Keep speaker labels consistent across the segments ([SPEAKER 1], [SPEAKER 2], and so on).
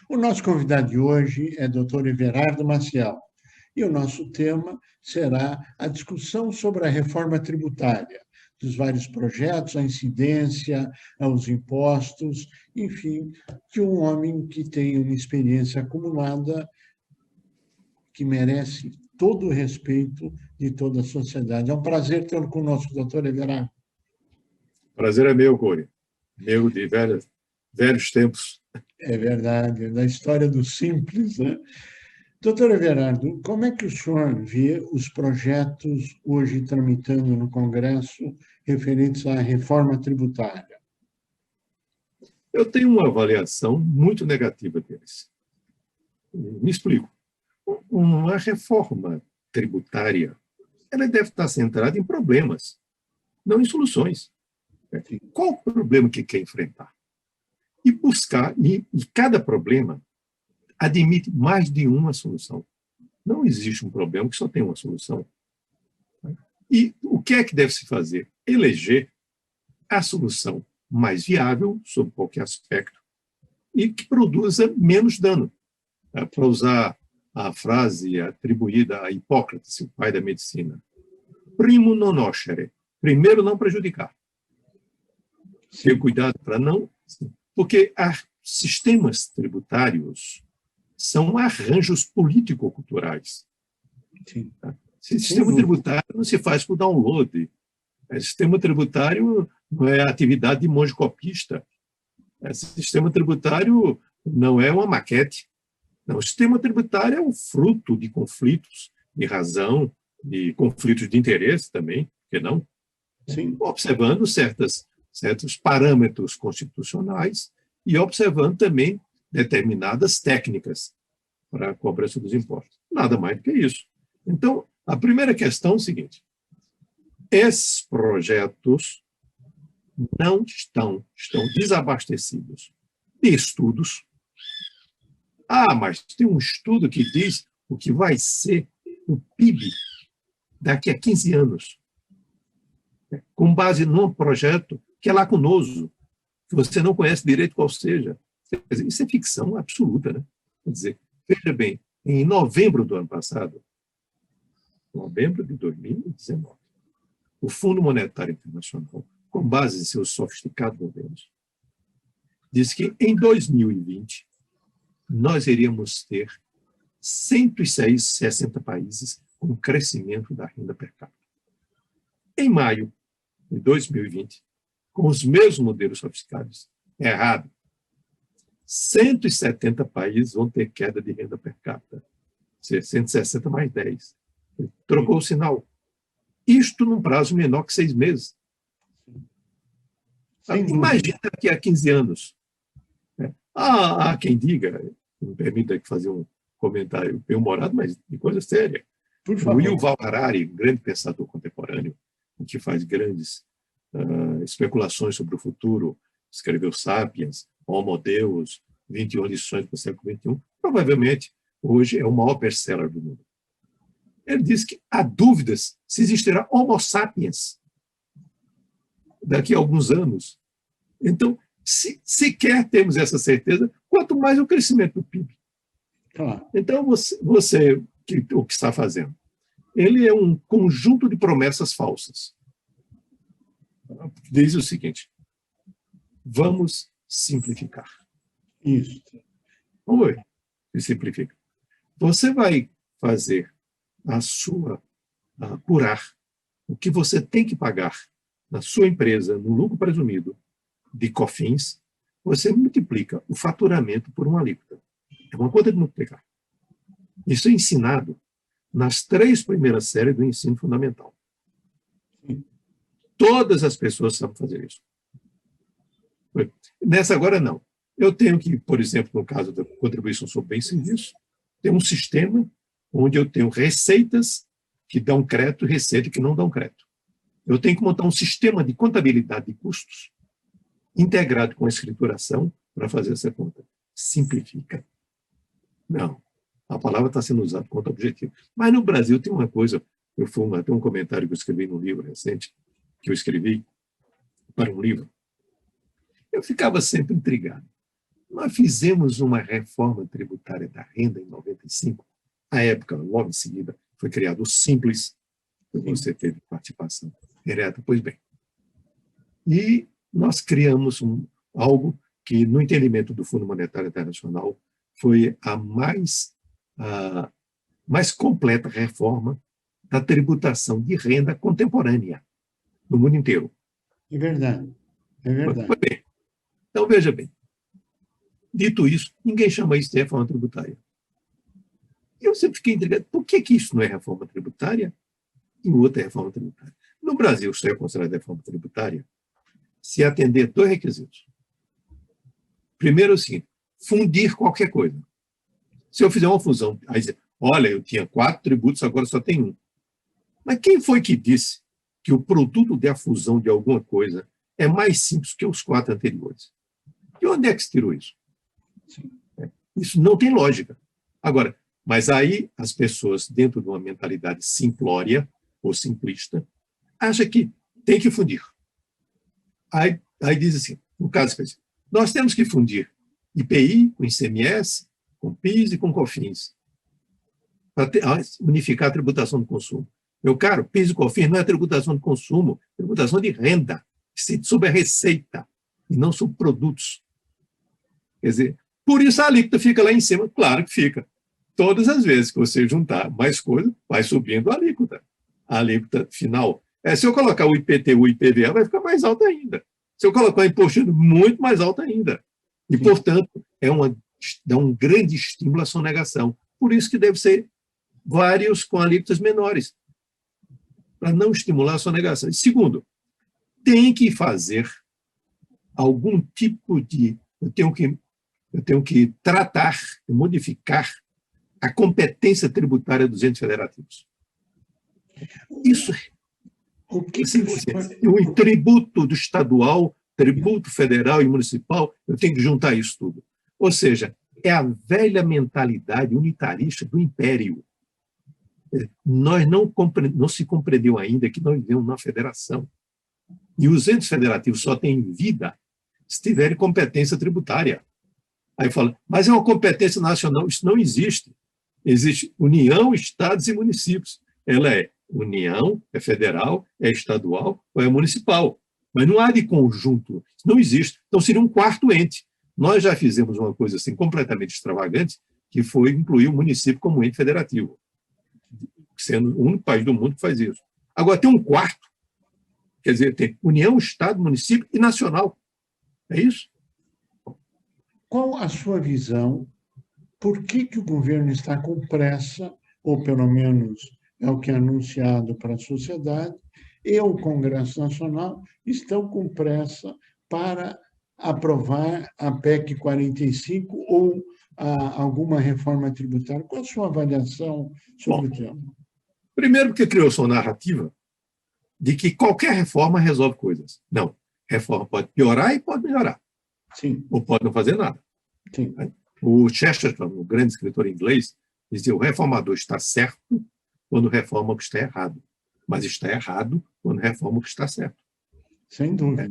[SPEAKER 1] O nosso convidado de hoje é Dr. Everardo Maciel e o nosso tema será a discussão sobre a reforma tributária, dos vários projetos, a incidência, aos impostos, enfim, de um homem que tem uma experiência acumulada que merece todo o respeito de toda a sociedade. É um prazer tê-lo conosco, doutor Everardo.
[SPEAKER 2] Prazer é meu, Cori. Meu de velhos tempos.
[SPEAKER 1] É verdade, é da história do simples, né? Doutor Everardo, como é que o senhor vê os projetos hoje tramitando no Congresso referentes à reforma tributária?
[SPEAKER 2] Eu tenho uma avaliação muito negativa deles. Me explico. Uma reforma tributária, ela deve estar centrada em problemas, não em soluções. Qual o problema que quer enfrentar? E buscar, e cada problema admite mais de uma solução. Não existe um problema que só tem uma solução. E o que é que deve se fazer? Eleger a solução mais viável, sob qualquer aspecto, e que produza menos dano. Para usar a frase atribuída a Hipócrates, o pai da medicina, primo non nocere, primeiro não prejudicar. Ter cuidado para não... Porque sistemas tributários são arranjos político-culturais. Sistema tributário não se faz por download. Sistema tributário não é atividade de monge copista. Sistema tributário não é uma maquete. Não, o sistema tributário é um fruto de conflitos de razão, de conflitos de interesse também, por que não?
[SPEAKER 1] Sim.
[SPEAKER 2] Observando certos parâmetros constitucionais e observando também determinadas técnicas para a cobrança dos impostos. Nada mais do que isso. Então, a primeira questão é o seguinte: esses projetos não estão desabastecidos de estudos. Mas tem um estudo que diz o que vai ser o PIB daqui a 15 anos, com base num projeto que é lacunoso, que você não conhece direito qual seja. Quer dizer, isso é ficção absoluta, né? Quer dizer, veja bem, em novembro do ano passado, novembro de 2019, o Fundo Monetário Internacional, com base em seus sofisticados modelos, disse que em 2020 nós iríamos ter 160 países com crescimento da renda per capita. Em maio de 2020, com os mesmos modelos sofisticados, errado. 170 países vão ter queda de renda per capita. 160 mais 10. Trocou o sinal. Isto num prazo menor que 6 meses. Imagina daqui a 15 anos. Há quem diga, me permita fazer um comentário bem-humorado, mas de coisa séria.
[SPEAKER 1] Por favor.
[SPEAKER 2] O Yuval Harari, grande pensador contemporâneo, que faz grandes especulações sobre o futuro, escreveu Sapiens, Homo Deus, 21 lições para o século XXI, provavelmente hoje é o maior best-seller do mundo. Ele diz que há dúvidas se existirá Homo sapiens daqui a alguns anos. Então, se sequer temos essa certeza, quanto mais o crescimento do PIB.
[SPEAKER 1] Claro.
[SPEAKER 2] Então, o que está fazendo? Ele é um conjunto de promessas falsas. Diz o seguinte: vamos simplificar.
[SPEAKER 1] Isso.
[SPEAKER 2] Oi, simplifica. Você vai fazer apurar o que você tem que pagar na sua empresa, no lucro presumido, de COFINS, você multiplica o faturamento por uma alíquota. É uma conta de multiplicar. Isso é ensinado nas 3 primeiras séries do ensino fundamental. Todas as pessoas sabem fazer isso. Nessa agora, não. Eu tenho que, por exemplo, no caso da contribuição sobre bens e serviços, ter um sistema onde eu tenho receitas que dão crédito e receitas que não dão crédito. Eu tenho que montar um sistema de contabilidade de custos integrado com a escrituração para fazer essa conta. Simplifica. Não. A palavra está sendo usada contra objetivo. Mas no Brasil tem uma coisa, tem um comentário que eu escrevi num livro recente, que eu escrevi para um livro. Eu ficava sempre intrigado. Nós fizemos uma reforma tributária da renda em 95. À época, logo em seguida, foi criado o Simples, que você teve participação direta. Pois bem. E nós criamos algo que, no entendimento do Fundo Monetário Internacional, foi a mais completa reforma da tributação de renda contemporânea no mundo inteiro.
[SPEAKER 1] É verdade, é verdade.
[SPEAKER 2] Pois bem. Então, veja bem. Dito isso, ninguém chama isso de reforma tributária. Eu sempre fiquei intrigado, por que isso não é reforma tributária e o outro é reforma tributária? No Brasil, isso é considerado reforma tributária se atender dois requisitos. Primeiro é o seguinte, fundir qualquer coisa. Se eu fizer uma fusão, aí dizer, olha, eu tinha 4 tributos, agora só tem um. Mas quem foi que disse que o produto da fusão de alguma coisa é mais simples que os 4 anteriores? E onde é que se tirou isso? Isso não tem lógica. Agora, mas aí as pessoas, dentro de uma mentalidade simplória ou simplista, acham que tem que fundir. Aí diz assim, no caso específico, nós temos que fundir IPI com ICMS, com PIS e com COFINS, para unificar a tributação do consumo. Meu caro, PIS e COFINS não é tributação de consumo, é tributação de renda, sobre a receita, e não sobre produtos. Quer dizer, por isso a alíquota fica lá em cima. Claro que fica. Todas as vezes que você juntar mais coisa, vai subindo a alíquota. A alíquota final. Se eu colocar o IPTU e o IPVA, vai ficar mais alta ainda. Se eu colocar o imposto, muito mais alta ainda. E, portanto, dá um grande estímulo à sonegação. Por isso que deve ser vários com alíquotas menores, para não estimular a sonegação. E, segundo, tem que fazer algum tipo de... Eu tenho que tratar, modificar a competência tributária dos entes federativos. Isso o tributo do estadual, tributo federal e municipal, eu tenho que juntar isso tudo. Ou seja, é a velha mentalidade unitarista do império. Nós não se compreendeu ainda que nós vivemos numa federação. E os entes federativos só têm vida se tiverem competência tributária. Aí fala, mas é uma competência nacional. Isso não existe. Existe União, Estados e municípios. Ela é União, é federal, é estadual ou é municipal. Mas não há de conjunto. Isso não existe. Então seria um quarto ente. Nós já fizemos uma coisa assim completamente extravagante, que foi incluir o município como ente federativo, sendo o único país do mundo que faz isso. Agora tem um quarto. Quer dizer, tem União, Estado, município e nacional. É isso?
[SPEAKER 1] Qual a sua visão? Por que o governo está com pressa, ou pelo menos é o que é anunciado para a sociedade, e o Congresso Nacional estão com pressa para aprovar a PEC 45 ou alguma reforma tributária? Qual a sua avaliação sobre o tema?
[SPEAKER 2] Primeiro, porque criou-se uma narrativa de que qualquer reforma resolve coisas. Não. Reforma pode piorar e pode melhorar.
[SPEAKER 1] Sim.
[SPEAKER 2] Ou pode não fazer nada.
[SPEAKER 1] Sim.
[SPEAKER 2] O Chesterton, o grande escritor inglês, dizia: o reformador está certo quando reforma o que está errado, mas está errado quando reforma o que está certo.
[SPEAKER 1] Sem dúvida.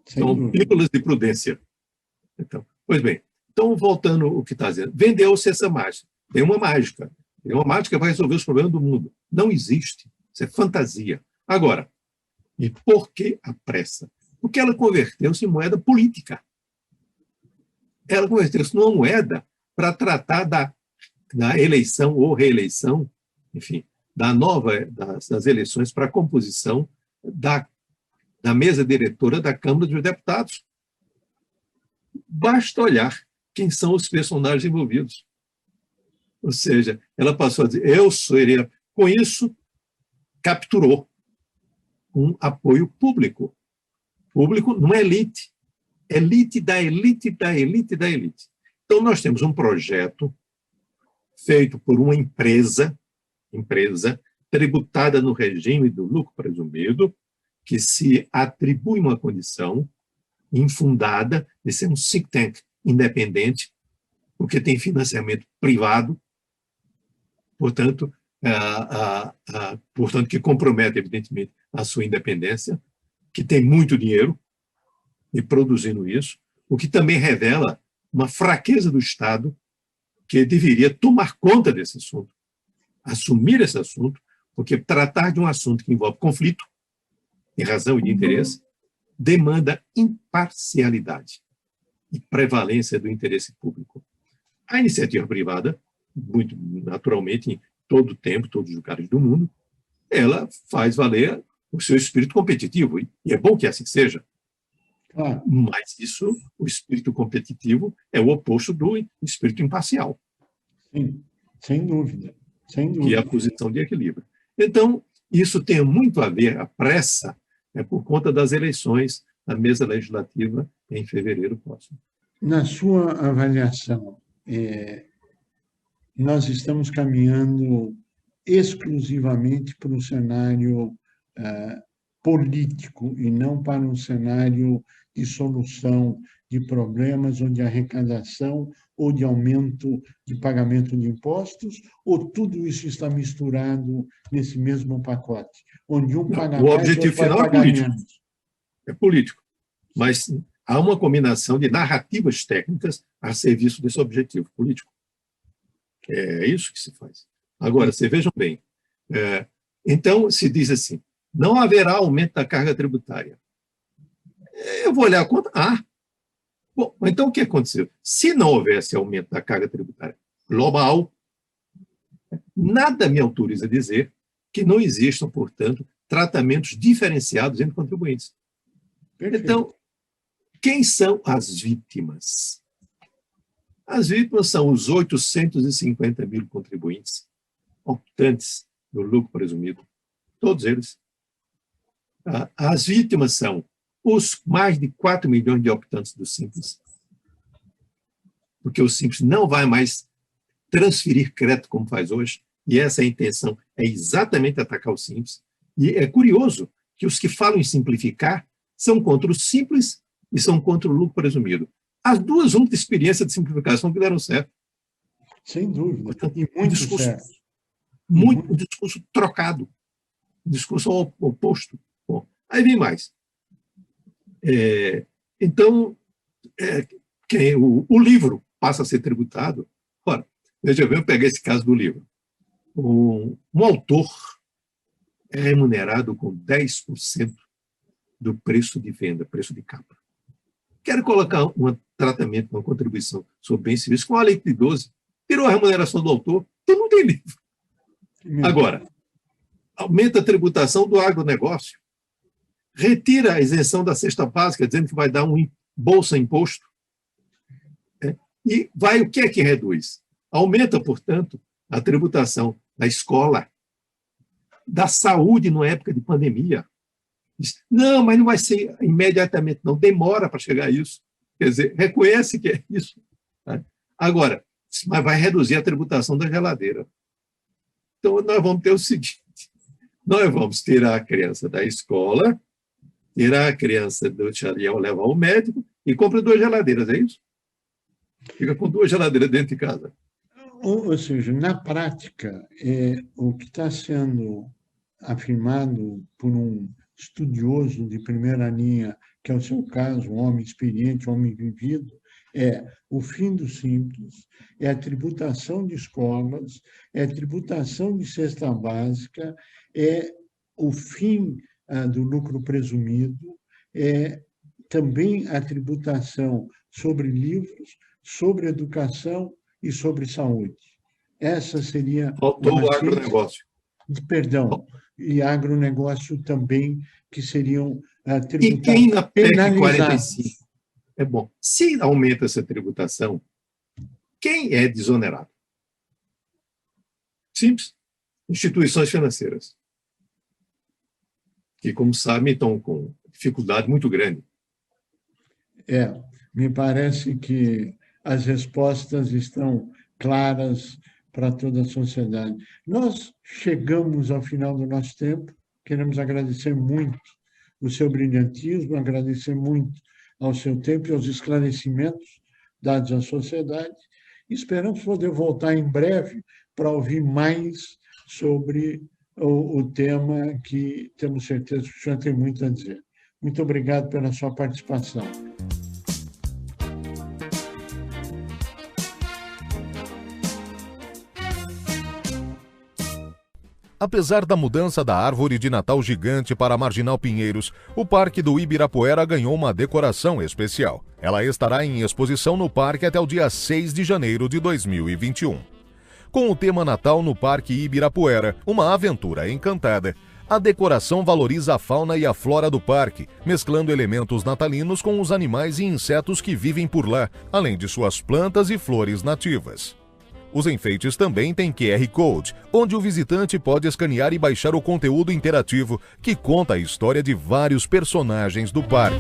[SPEAKER 2] São pílulas de prudência. Então, pois bem, então, voltando ao que está dizendo, vendeu-se essa mágica. Tem uma mágica. Tem uma mágica para resolver os problemas do mundo. Não existe. Isso é fantasia. Agora, e por que a pressa? Porque ela converteu-se em moeda política. Ela converteu-se numa moeda para tratar da eleição ou reeleição, enfim, das eleições para a composição da mesa diretora da Câmara dos Deputados. Basta olhar quem são os personagens envolvidos. Ou seja, ela passou a dizer, eu seria... Com isso, capturou um apoio público. Público não é elite. Elite da elite da elite da elite. Então, nós temos um projeto feito por uma empresa tributada no regime do lucro presumido, que se atribui uma condição infundada de ser um think tank independente, porque tem financiamento privado, portanto, que compromete, evidentemente, a sua independência, que tem muito dinheiro e produzindo isso, o que também revela uma fraqueza do Estado que deveria tomar conta desse assunto, assumir esse assunto, porque tratar de um assunto que envolve conflito, de razão e de interesse, demanda imparcialidade e prevalência do interesse público. A iniciativa privada, muito naturalmente, em todo o tempo, todos os lugares do mundo, ela faz valer o seu espírito competitivo, e é bom que assim seja. Mas isso, o espírito competitivo, é o oposto do espírito imparcial.
[SPEAKER 1] Sim, sem dúvida. Sem dúvida.
[SPEAKER 2] Que é a posição de equilíbrio. Então, isso tem muito a ver, a pressa, por conta das eleições da mesa legislativa em fevereiro próximo.
[SPEAKER 1] Na sua avaliação, nós estamos caminhando exclusivamente para um cenário político e não para um cenário de solução de problemas ou de arrecadação ou de aumento de pagamento de impostos, ou tudo isso está misturado nesse mesmo pacote, onde um paga
[SPEAKER 2] o
[SPEAKER 1] mais,
[SPEAKER 2] objetivo
[SPEAKER 1] outro vai
[SPEAKER 2] final
[SPEAKER 1] pagar
[SPEAKER 2] é político.
[SPEAKER 1] menos?
[SPEAKER 2] É político. Mas há uma combinação de narrativas técnicas a serviço desse objetivo político. É isso que se faz. Agora, vocês vejam bem. Então, se diz assim, não haverá aumento da carga tributária. Eu vou olhar a conta. Bom, então o que aconteceu? Se não houvesse aumento da carga tributária global, nada me autoriza a dizer que não existam, portanto, tratamentos diferenciados entre contribuintes. Perfeito. Então, quem são as vítimas? As vítimas são os 850 mil contribuintes optantes do lucro presumido, todos eles. As vítimas são os mais de 4 milhões de optantes do Simples, porque o Simples não vai mais transferir crédito como faz hoje, e essa é a intenção, é exatamente atacar o Simples. E é curioso que os que falam em simplificar são contra o Simples e são contra o lucro presumido. As duas únicas experiências de simplificação que deram certo.
[SPEAKER 1] Sem dúvida.
[SPEAKER 2] Portanto,
[SPEAKER 1] E muito certo.
[SPEAKER 2] Um discurso trocado, um discurso oposto. Bom, aí vem mais. Então, o livro passa a ser tributado. Ora, veja bem, eu peguei esse caso do livro. Um autor é remunerado com 10% do preço de venda, preço de capa. Quero colocar um tratamento, uma contribuição sobre bens civis com a lei de 12, tirou a remuneração do autor, então não tem livro. Agora, aumenta a tributação do agronegócio, retira a isenção da cesta básica, dizendo que vai dar um bolsa imposto, e vai, o que é que reduz? Aumenta, portanto, a tributação da escola, da saúde na época de pandemia. Diz, não, mas não vai ser imediatamente, não, demora para chegar a isso. Quer dizer, reconhece que é isso. Agora, mas vai reduzir a tributação da geladeira. Então, nós vamos ter o seguinte, nós vamos tirar a criança da escola, tirar a criança do chaleão, levar ao médico e compra 2 geladeiras, é isso? Fica com 2 geladeiras dentro de casa.
[SPEAKER 1] Ou seja, na prática, o que está sendo afirmado por um estudioso de primeira linha, que é o seu caso, um homem experiente, um homem vivido, é o fim do Simples, é a tributação de escolas, é a tributação de cesta básica, é o fim do lucro presumido, é também a tributação sobre livros, sobre educação e sobre saúde. Essa seria...
[SPEAKER 2] Faltou o agronegócio.
[SPEAKER 1] Perdão, e agronegócio também, que seriam tributados.
[SPEAKER 2] E quem na PEC 45? É bom. Se aumenta essa tributação, quem é desonerado? Simples. Instituições financeiras. Que, como sabem, estão com dificuldade muito grande.
[SPEAKER 1] Me parece que as respostas estão claras para toda a sociedade. Nós chegamos ao final do nosso tempo, queremos agradecer muito o seu brilhantismo, agradecer muito ao seu tempo e aos esclarecimentos dados à sociedade. Esperamos poder voltar em breve para ouvir mais sobre o tema que temos certeza que o senhor tem muito a dizer. Muito obrigado pela sua participação.
[SPEAKER 3] Apesar da mudança da árvore de Natal gigante para a Marginal Pinheiros, o Parque do Ibirapuera ganhou uma decoração especial. Ela estará em exposição no parque até o dia 6 de janeiro de 2021. Com o tema Natal no Parque Ibirapuera, uma aventura encantada, a decoração valoriza a fauna e a flora do parque, mesclando elementos natalinos com os animais e insetos que vivem por lá, além de suas plantas e flores nativas. Os enfeites também têm QR Code, onde o visitante pode escanear e baixar o conteúdo interativo que conta a história de vários personagens do parque.